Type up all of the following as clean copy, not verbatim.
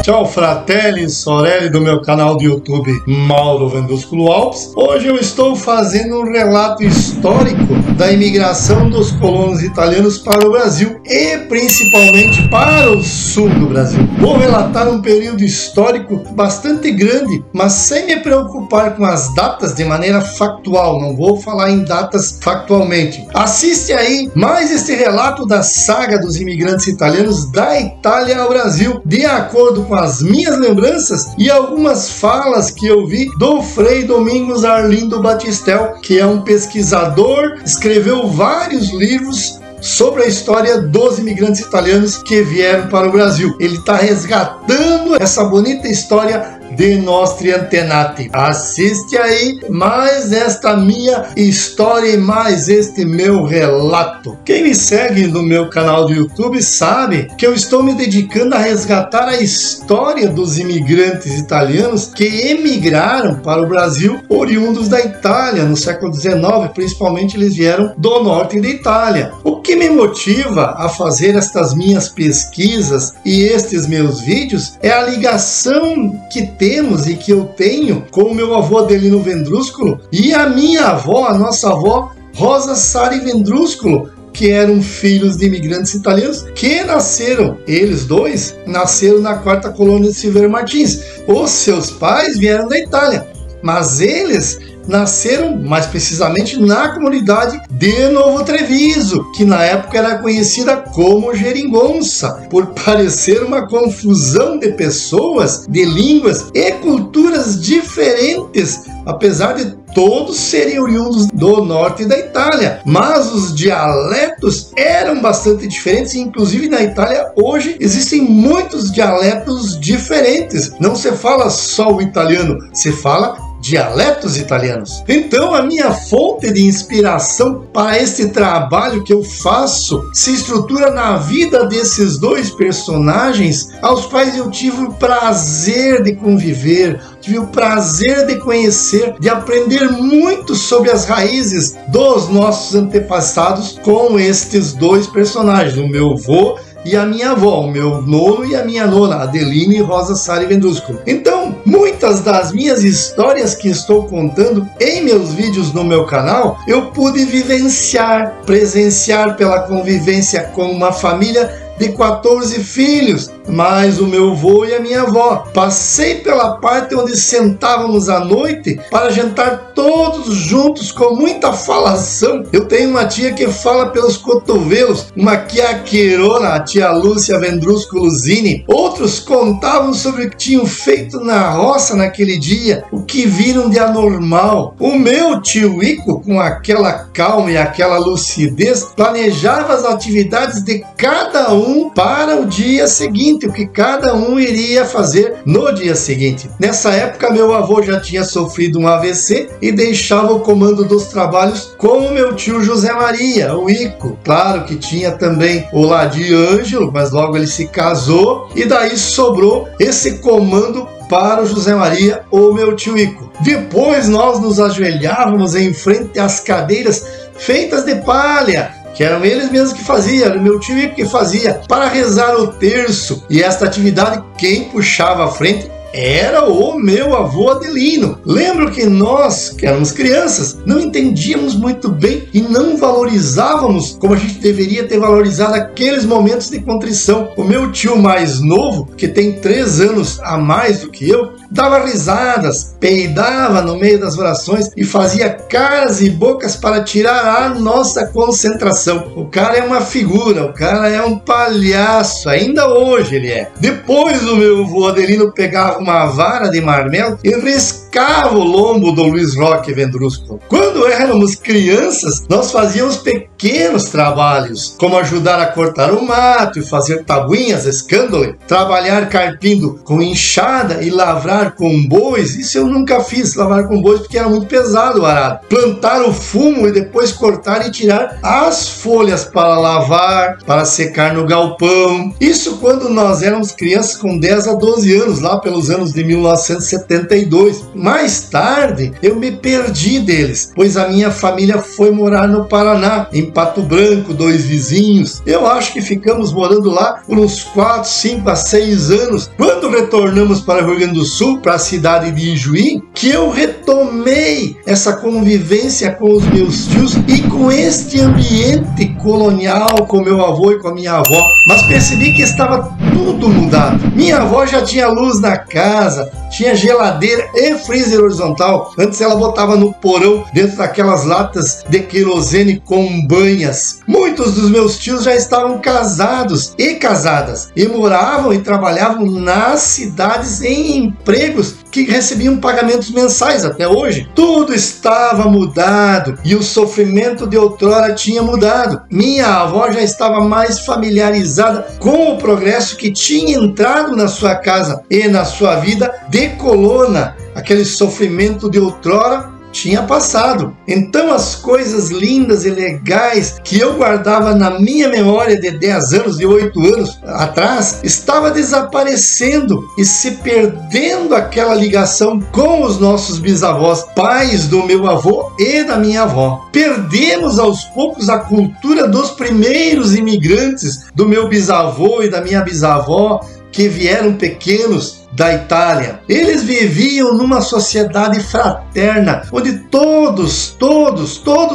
Tchau, fratelli, sorelli do meu canal do YouTube Mauro Vendrúsculo Alpes. Hoje eu estou fazendo um relato histórico da imigração dos colonos italianos para o Brasil e principalmente para o sul do Brasil. Vou relatar um período histórico bastante grande, mas sem me preocupar com as datas de maneira factual, não vou falar em datas factualmente. Assiste aí mais este relato da saga dos imigrantes italianos da Itália ao Brasil, de acordo com as minhas lembranças e algumas falas que eu vi do Frei Domingos Arlindo Batistel, que é um pesquisador, escreveu vários livros sobre a história dos imigrantes italianos que vieram para o Brasil. Ele está resgatando essa bonita história de nostri antenati. Assiste aí mais esta minha história e mais este meu relato. Quem me segue no meu canal do YouTube sabe que eu estou me dedicando a resgatar a história dos imigrantes italianos que emigraram para o Brasil oriundos da Itália no século XIX, principalmente eles vieram do norte da Itália. O que me motiva a fazer estas minhas pesquisas e estes meus vídeos é a ligação que temos e que eu tenho com o meu avô Adelino Vendrúsculo e a minha avó, a nossa avó Rosa Sari Vendrúsculo, que eram filhos de imigrantes italianos que nasceram, eles dois, nasceram na 4ª colônia de Silveira Martins. Os seus pais vieram da Itália, mas eles nasceram mais precisamente na comunidade de Novo Treviso, que na época era conhecida como Geringonça, por parecer uma confusão de pessoas, de línguas e culturas diferentes, apesar de todos serem oriundos do norte da Itália, mas os dialetos eram bastante diferentes e inclusive na Itália hoje existem muitos dialetos diferentes, não se fala só o italiano, se fala dialetos italianos. Então a minha fonte de inspiração para este trabalho que eu faço se estrutura na vida desses dois personagens aos quais eu tive o prazer de conviver, tive o prazer de conhecer, de aprender muito sobre as raízes dos nossos antepassados com estes dois personagens, o meu avô e a minha avó, o meu nono e a minha nona, Adelina e Rosa Sari Vendrúsculo. Então, muitas das minhas histórias que estou contando em meus vídeos no meu canal, eu pude vivenciar, presenciar pela convivência com uma família de 14 filhos, mais o meu avô e a minha avó. Passei pela parte onde sentávamos à noite para jantar todos juntos com muita falação. Eu tenho uma tia que fala pelos cotovelos, uma quiaqueirona, a tia Lúcia Vendrúsculo Zini. Outros contavam sobre o que tinham feito na roça naquele dia, o que viram de anormal. O meu tio Ico, com aquela calma e aquela lucidez, planejava as atividades de cada um para o dia seguinte, o que cada um iria fazer no dia seguinte. Nessa época, meu avô já tinha sofrido um AVC e deixava o comando dos trabalhos com o meu tio José Maria, o Ico. Claro que tinha também o Ladi Ângelo, mas logo ele se casou e daí sobrou esse comando para o José Maria, o meu tio Ico. Depois nós nos ajoelhávamos em frente às cadeiras feitas de palha, que eram eles mesmos que faziam, era o meu tio Ico que fazia, para rezar o terço. E esta atividade, quem puxava à frente era o meu avô Adelino. Lembro que nós, que éramos crianças, não entendíamos muito bem e não valorizávamos como a gente deveria ter valorizado aqueles momentos de contrição. O meu tio mais novo, que tem 3 anos a mais do que eu, dava risadas, peidava no meio das orações e fazia caras e bocas para tirar a nossa concentração. O cara é uma figura, o cara é um palhaço, ainda hoje ele é. Depois o meu avô Adelino pegava uma vara de marmelo e riscava o lombo do Luiz Roque Vendrúsculo. Quando éramos crianças, nós fazíamos pequenos trabalhos, como ajudar a cortar o mato e fazer tabuinhas, escândalo, trabalhar carpindo com enxada e lavrar com bois. Isso eu nunca fiz, lavar com bois, porque era muito pesado o arado. Plantar o fumo e depois cortar e tirar as folhas para lavar, para secar no galpão. Isso quando nós éramos crianças com 10 a 12 anos, lá pelos nos anos de 1972. Mais tarde, eu me perdi deles, pois a minha família foi morar no Paraná, em Pato Branco, 2 vizinhos. Eu acho que ficamos morando lá por uns 4, 5 a 6 anos. Quando retornamos para o Rio Grande do Sul, para a cidade de Ijuí, que eu retomei essa convivência com os meus tios e com este ambiente colonial, com meu avô e com a minha avó. Mas percebi que estava tudo mudado. Minha avó já tinha luz na casa, tinha geladeira e freezer horizontal. Antes ela botava no porão, dentro daquelas latas de querosene com banhas. Muitos dos meus tios já estavam casados e casadas e moravam e trabalhavam nas cidades em empregos que recebiam pagamentos mensais até hoje. Tudo estava mudado e o sofrimento de outrora tinha mudado. Minha avó já estava mais familiarizada com o progresso que tinha entrado na sua casa e na sua vida de colona. Aquele sofrimento de outrora tinha passado. Então as coisas lindas e legais que eu guardava na minha memória de 10 anos, de 8 anos atrás, estava desaparecendo e se perdendo aquela ligação com os nossos bisavós, pais do meu avô e da minha avó. Perdemos aos poucos a cultura dos primeiros imigrantes, do meu bisavô e da minha bisavó, que vieram pequenos da Itália. Eles viviam numa sociedade fraterna, onde todos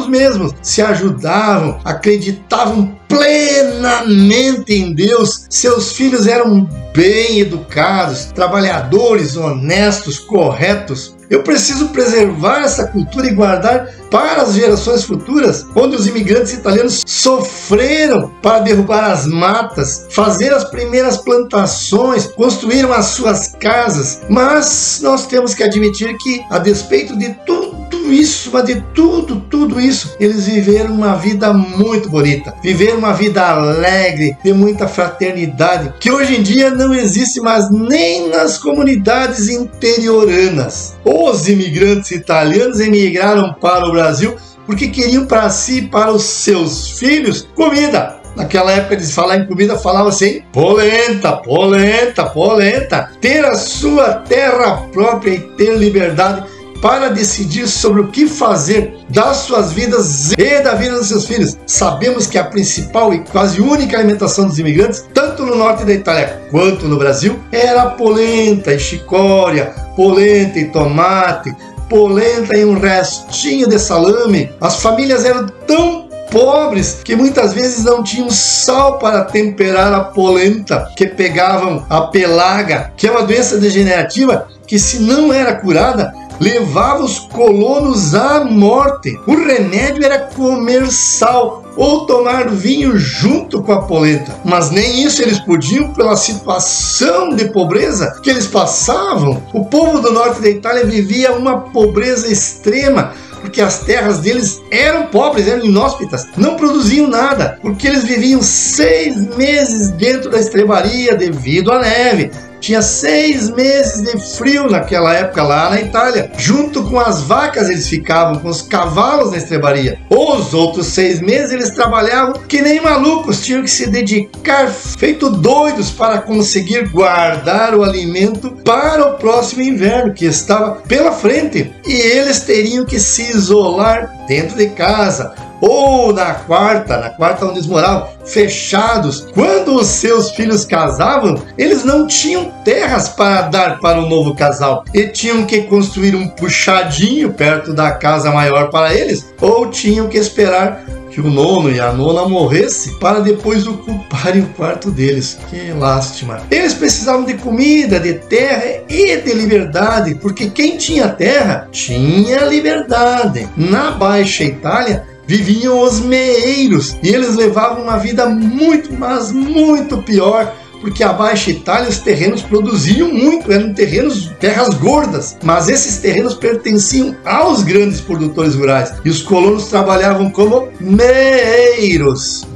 mesmos se ajudavam, acreditavam plenamente em Deus. Seus filhos eram bem educados, trabalhadores, honestos, corretos. Eu preciso preservar essa cultura e guardar para as gerações futuras, onde os imigrantes italianos sofreram para derrubar as matas, fazer as primeiras plantações, construíram as suas casas. Mas nós temos que admitir que, a despeito de tudo isso, mas de tudo isso, eles viveram uma vida muito bonita, viveram uma vida alegre, de muita fraternidade, que hoje em dia não existe mais nem nas comunidades interioranas. Os imigrantes italianos emigraram para o Brasil porque queriam para si e para os seus filhos comida. Naquela época de falar em comida, falava assim: polenta, polenta, polenta. Ter a sua terra própria e ter liberdade para decidir sobre o que fazer das suas vidas e da vida dos seus filhos. Sabemos que a principal e quase única alimentação dos imigrantes, tanto no norte da Itália quanto no Brasil, era a polenta e chicória, polenta e tomate, polenta e um restinho de salame. As famílias eram tão pobres que muitas vezes não tinham sal para temperar a polenta, que pegavam a pelaga, que é uma doença degenerativa que, se não era curada, levava os colonos à morte. O remédio era comer sal ou tomar vinho junto com a polenta. Mas nem isso eles podiam pela situação de pobreza que eles passavam. O povo do norte da Itália vivia uma pobreza extrema, porque as terras deles eram pobres, eram inóspitas, não produziam nada, porque eles viviam 6 meses dentro da estrebaria devido à neve. Tinha 6 meses de frio naquela época lá na Itália. Junto com as vacas eles ficavam, com os cavalos na estrebaria. Os outros 6 meses eles trabalhavam que nem malucos, tinham que se dedicar feito doidos para conseguir guardar o alimento para o próximo inverno que estava pela frente. E eles teriam que se isolar dentro de casa, ou na quarta onde eles moravam, fechados. Quando os seus filhos casavam, eles não tinham terras para dar para o novo casal e tinham que construir um puxadinho perto da casa maior para eles, ou tinham que esperar que o nono e a nona morresse para depois ocuparem o quarto deles. Que lástima. Eles precisavam de comida, de terra e de liberdade, porque quem tinha terra tinha liberdade. Na Baixa Itália viviam os meeiros e eles levavam uma vida muito, mas muito pior, porque a Baixa Itália os terrenos produziam muito, eram terras gordas, mas esses terrenos pertenciam aos grandes produtores rurais e os colonos trabalhavam como meeiros.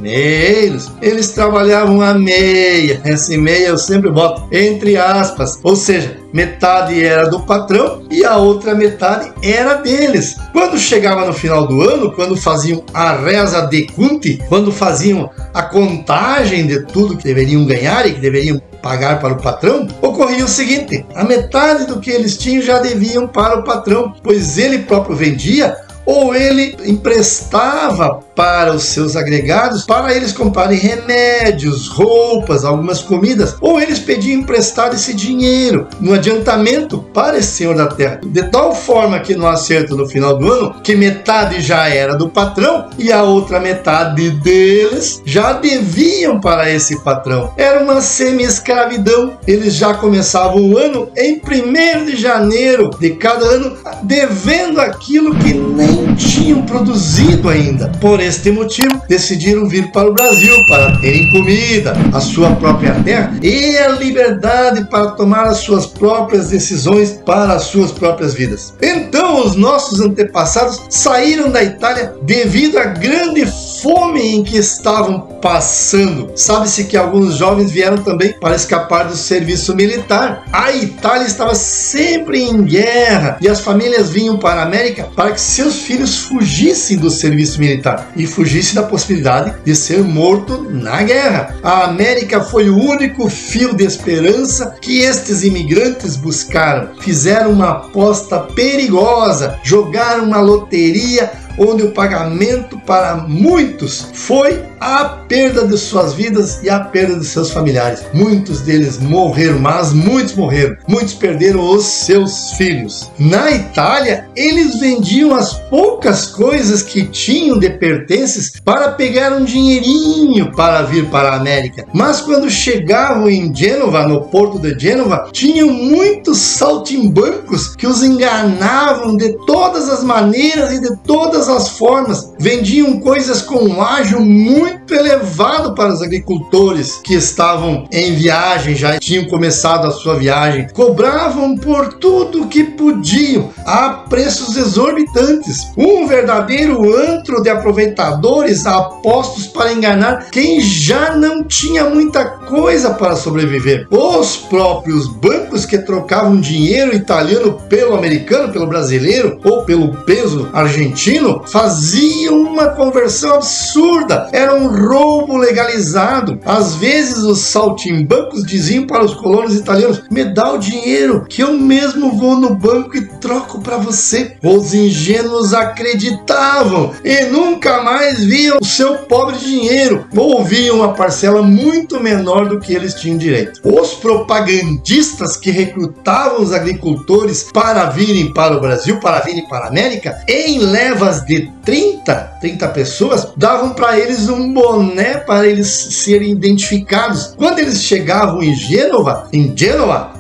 Eles trabalhavam a meia, essa meia eu sempre boto entre aspas, ou seja, metade era do patrão e a outra metade era deles. Quando chegava no final do ano, quando faziam a resa de conti, quando faziam a contagem de tudo que deveriam ganhar e que deveriam pagar para o patrão, ocorria o seguinte: a metade do que eles tinham já deviam para o patrão, pois ele próprio vendia ou ele emprestava para os seus agregados para eles comprarem remédios, roupas, algumas comidas, ou eles pediam emprestado esse dinheiro no adiantamento para esse senhor da terra, de tal forma que no acerto no final do ano, que metade já era do patrão e a outra metade deles já deviam para esse patrão. Era uma semi-escravidão. Eles já começavam o ano em 1º de janeiro de cada ano devendo aquilo que nem tinham produzido ainda. Por este motivo, decidiram vir para o Brasil para terem comida, a sua própria terra e a liberdade para tomar as suas próprias decisões para as suas próprias vidas. Então, os nossos antepassados saíram da Itália devido à grande fome em que estavam passando. Sabe-se que alguns jovens vieram também para escapar do serviço militar. A Itália estava sempre em guerra e as famílias vinham para a América para que seus filhos fugissem do serviço militar e fugissem da possibilidade de ser morto na guerra. A América foi o único fio de esperança que estes imigrantes buscaram. Fizeram uma aposta perigosa, jogaram uma loteria onde o pagamento para muitos foi a perda de suas vidas e a perda de seus familiares. Muitos deles morreram, mas muitos morreram. Muitos perderam os seus filhos. Na Itália, eles vendiam as poucas coisas que tinham de pertences para pegar um dinheirinho para vir para a América. Mas quando chegavam em Gênova, no porto de Gênova, tinham muitos saltimbancos que os enganavam de todas as maneiras e de todas as formas. Vendiam coisas com um ágio muito elevado para os agricultores que estavam em viagem, já tinham começado a sua viagem. Cobravam por tudo que podiam a preços exorbitantes. Um verdadeiro antro de aproveitadores apostos para enganar quem já não tinha muita coisa para sobreviver. Os próprios bancos que trocavam dinheiro italiano pelo americano, pelo brasileiro ou pelo peso argentino faziam uma conversão absurda. Era um roubo legalizado. Às vezes os saltimbancos diziam para os colonos italianos: me dá o dinheiro que eu mesmo vou no banco e troco para você. Os ingênuos acreditavam e nunca mais viam o seu pobre dinheiro, ou viam uma parcela muito menor do que eles tinham direito. Os propagandistas que recrutavam os agricultores para virem para o Brasil, para virem para a América, em levas de 30 pessoas, davam para eles um boné para eles serem identificados. Quando eles chegavam em Gênova,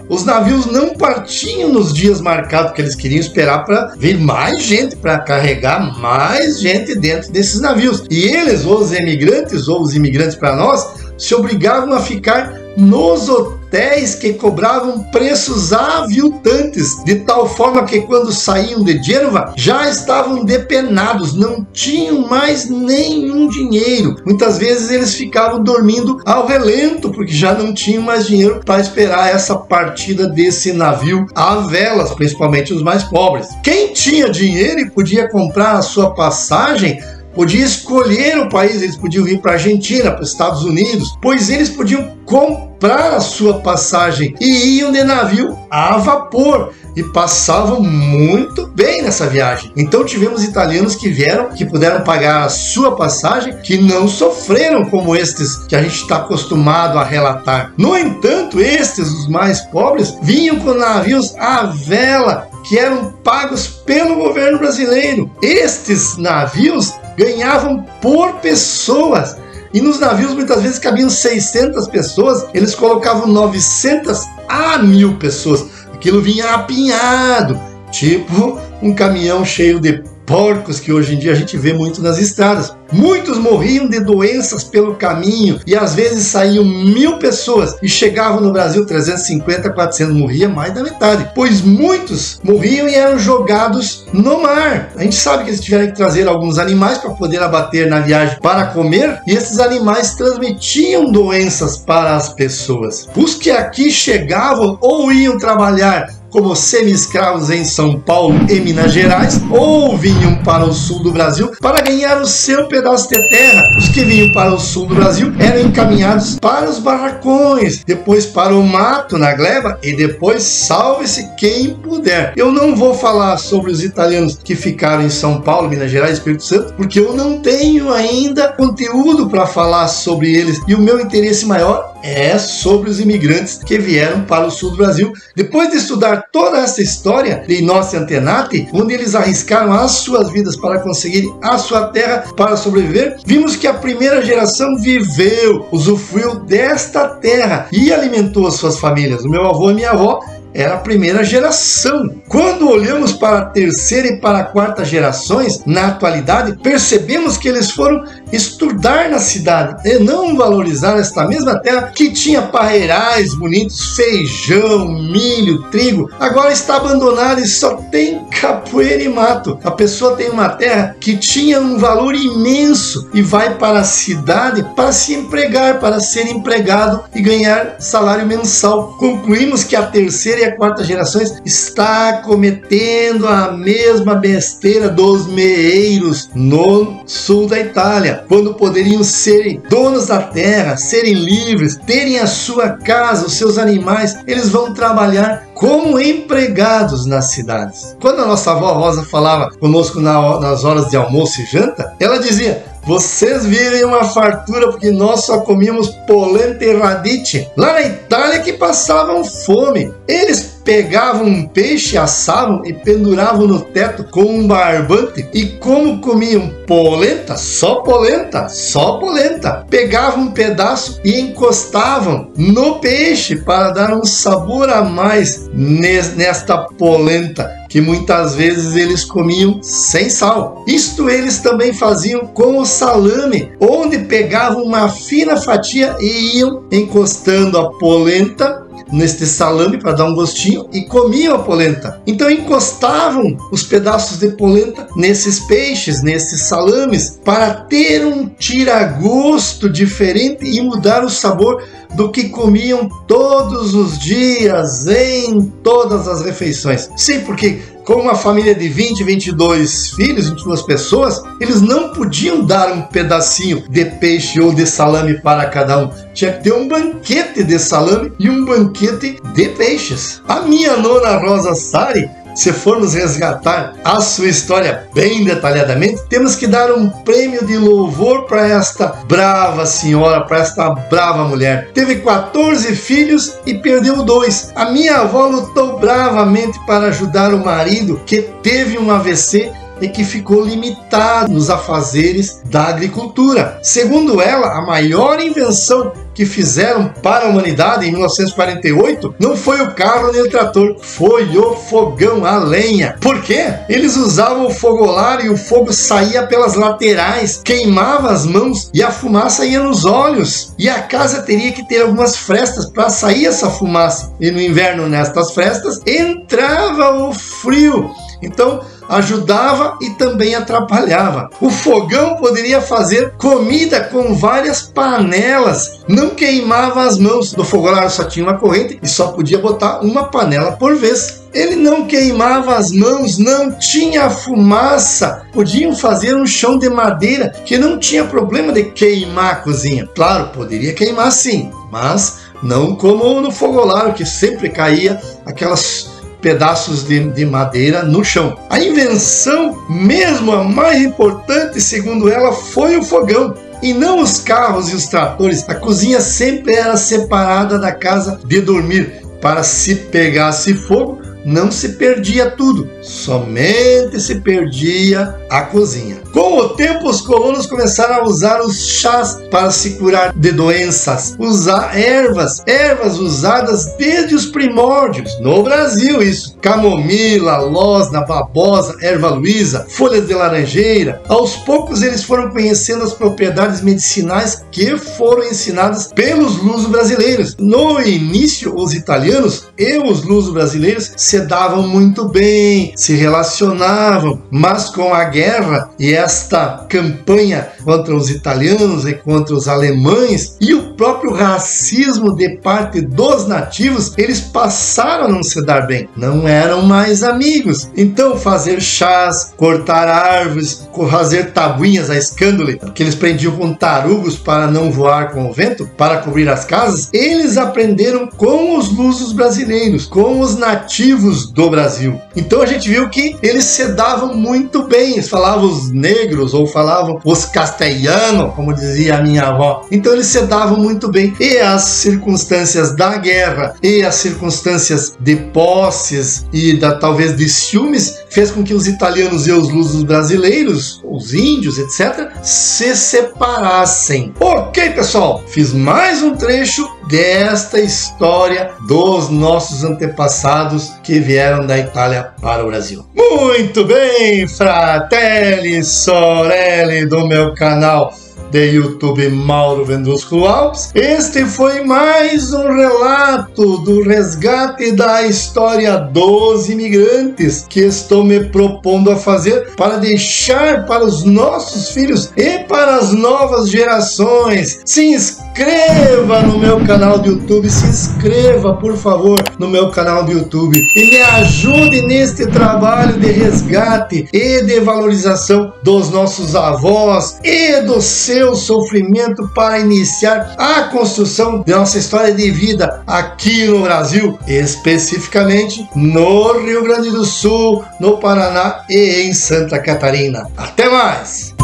os navios não partiam nos dias marcados, porque eles queriam esperar para vir mais gente, para carregar mais gente dentro desses navios. E eles, os emigrantes ou os imigrantes para nós, se obrigavam a ficar nos hotéis que cobravam preços aviltantes, de tal forma que quando saíam de Gênova já estavam depenados, não tinham mais nenhum dinheiro. Muitas vezes eles ficavam dormindo ao relento, porque já não tinham mais dinheiro para esperar essa partida desse navio a velas, principalmente os mais pobres. Quem tinha dinheiro e podia comprar a sua passagem podia escolher o país. Eles podiam vir para a Argentina, para os Estados Unidos, pois eles podiam comprar a sua passagem e iam de navio a vapor e passavam muito bem nessa viagem. Então tivemos italianos que vieram, que puderam pagar a sua passagem, que não sofreram como estes que a gente está acostumado a relatar. No entanto, estes, os mais pobres, vinham com navios à vela, que eram pagos pelo governo brasileiro. Estes navios ganhavam por pessoas. E nos navios muitas vezes cabiam 600 pessoas, eles colocavam 900 a 1.000 pessoas. Aquilo vinha apinhado, tipo um caminhão cheio de porcos que hoje em dia a gente vê muito nas estradas. Muitos morriam de doenças pelo caminho e às vezes saíam 1.000 pessoas e chegavam no Brasil 350, 400, morria mais da metade, pois muitos morriam e eram jogados no mar. A gente sabe que eles tiveram que trazer alguns animais para poder abater na viagem para comer, e esses animais transmitiam doenças para as pessoas. Os que aqui chegavam ou iam trabalhar como semi-escravos em São Paulo e Minas Gerais, ou vinham para o sul do Brasil para ganhar o seu pedaço de terra. Os que vinham para o sul do Brasil eram encaminhados para os barracões, depois para o mato na gleba e depois salve-se quem puder. Eu não vou falar sobre os italianos que ficaram em São Paulo, Minas Gerais e Espírito Santo, porque eu não tenho ainda conteúdo para falar sobre eles, e o meu interesse maior é sobre os imigrantes que vieram para o sul do Brasil. Depois de estudar toda essa história de Nostri Antenati, onde eles arriscaram as suas vidas para conseguirem a sua terra para sobreviver, vimos que a primeira geração viveu, usufruiu desta terra e alimentou as suas famílias. O meu avô e minha avó era a primeira geração. Quando olhamos para a terceira e para a quarta gerações, na atualidade, percebemos que eles foram estudar na cidade e não valorizar esta mesma terra que tinha parreirais bonitos, feijão, milho, trigo. Agora está abandonada e só tem capoeira e mato. A pessoa tem uma terra que tinha um valor imenso e vai para a cidade para se empregar, para ser empregado e ganhar salário mensal. Concluímos que a terceira e a quarta gerações está cometendo a mesma besteira dos meeiros no sul da Itália, quando poderiam serem donos da terra, serem livres, terem a sua casa, os seus animais. Eles vão trabalhar como empregados nas cidades. Quando a nossa avó Rosa falava conosco nas horas de almoço e janta, ela dizia: vocês vivem uma fartura porque nós só comíamos polenta e radice. Lá na Itália que passavam fome. Eles pegavam um peixe, assavam e penduravam no teto com um barbante. E como comiam polenta, só polenta, só polenta, pegavam um pedaço e encostavam no peixe para dar um sabor a mais nesta polenta, que muitas vezes eles comiam sem sal. Isto eles também faziam com o salame, onde pegavam uma fina fatia e iam encostando a polenta neste salame para dar um gostinho e comiam a polenta. Então encostavam os pedaços de polenta nesses peixes, nesses salames, para ter um tiragosto diferente e mudar o sabor do que comiam todos os dias, em todas as refeições. Sim, porque com uma família de 20, 22 filhos, 22 pessoas, eles não podiam dar um pedacinho de peixe ou de salame para cada um. Tinha que ter um banquete de salame e um banquete de peixes. A minha nona Rosa Sari, se formos resgatar a sua história bem detalhadamente, temos que dar um prêmio de louvor para esta brava senhora, para esta brava mulher. Teve 14 filhos e perdeu 2. A minha avó lutou bravamente para ajudar o marido, que teve um AVC e que ficou limitado nos afazeres da agricultura. Segundo ela, a maior invenção que fizeram para a humanidade em 1948 não foi o carro nem o trator, foi o fogão a lenha. Por quê? Eles usavam o fogolar e o fogo saía pelas laterais, queimava as mãos e a fumaça ia nos olhos. E a casa teria que ter algumas frestas para sair essa fumaça. E no inverno, nestas frestas, entrava o frio. Então, ajudava e também atrapalhava. O fogão poderia fazer comida com várias panelas, não queimava as mãos. No fogolar só tinha uma corrente e só podia botar uma panela por vez. Ele não queimava as mãos, não tinha fumaça. Podiam fazer um chão de madeira que não tinha problema de queimar a cozinha. Claro, poderia queimar sim, mas não como no fogolar, que sempre caía aquelas pedaços de madeira no chão. A invenção, mesmo a mais importante, segundo ela, foi o fogão, e não os carros e os tratores. A cozinha sempre era separada da casa de dormir, para se pegasse fogo, não se perdia tudo, somente se perdia a cozinha. Com o tempo, os colonos começaram a usar os chás para se curar de doenças, usar ervas usadas desde os primórdios, no Brasil isso, camomila, losna, babosa, erva luísa, folhas de laranjeira. Aos poucos eles foram conhecendo as propriedades medicinais que foram ensinadas pelos luso-brasileiros. No início, os italianos e os luso-brasileiros se se davam muito bem, se relacionavam, mas com a guerra e esta campanha contra os italianos e contra os alemães e o próprio racismo de parte dos nativos, eles passaram a não se dar bem, não eram mais amigos. Então fazer chás, cortar árvores, fazer tabuinhas a escândalo, que eles prendiam com tarugos para não voar com o vento, para cobrir as casas, eles aprenderam com os lusos brasileiros, com os nativos do Brasil. Então a gente viu que eles se davam muito bem, eles falavam os negros ou falavam os castelhanos, como dizia a minha avó. Então eles se davam muito bem. E as circunstâncias da guerra e as circunstâncias de posses e talvez de ciúmes fez com que os italianos e os lusos brasileiros, os índios, etc., se separassem. Ok, pessoal, fiz mais um trecho desta história dos nossos antepassados que vieram da Itália para o Brasil. Muito bem, fratelli, sorelle do meu canal de YouTube Mauro Vendúsculo Alpes. Este foi mais um relato do resgate da história dos imigrantes que estou me propondo a fazer para deixar para os nossos filhos e para as novas gerações. Se inscreva no meu canal do YouTube, se inscreva, por favor, no meu canal do YouTube e me ajude neste trabalho de resgate e de valorização dos nossos avós e do seu sofrimento para iniciar a construção de nossa história de vida aqui no Brasil, especificamente no Rio Grande do Sul, no Paraná e em Santa Catarina. Até mais!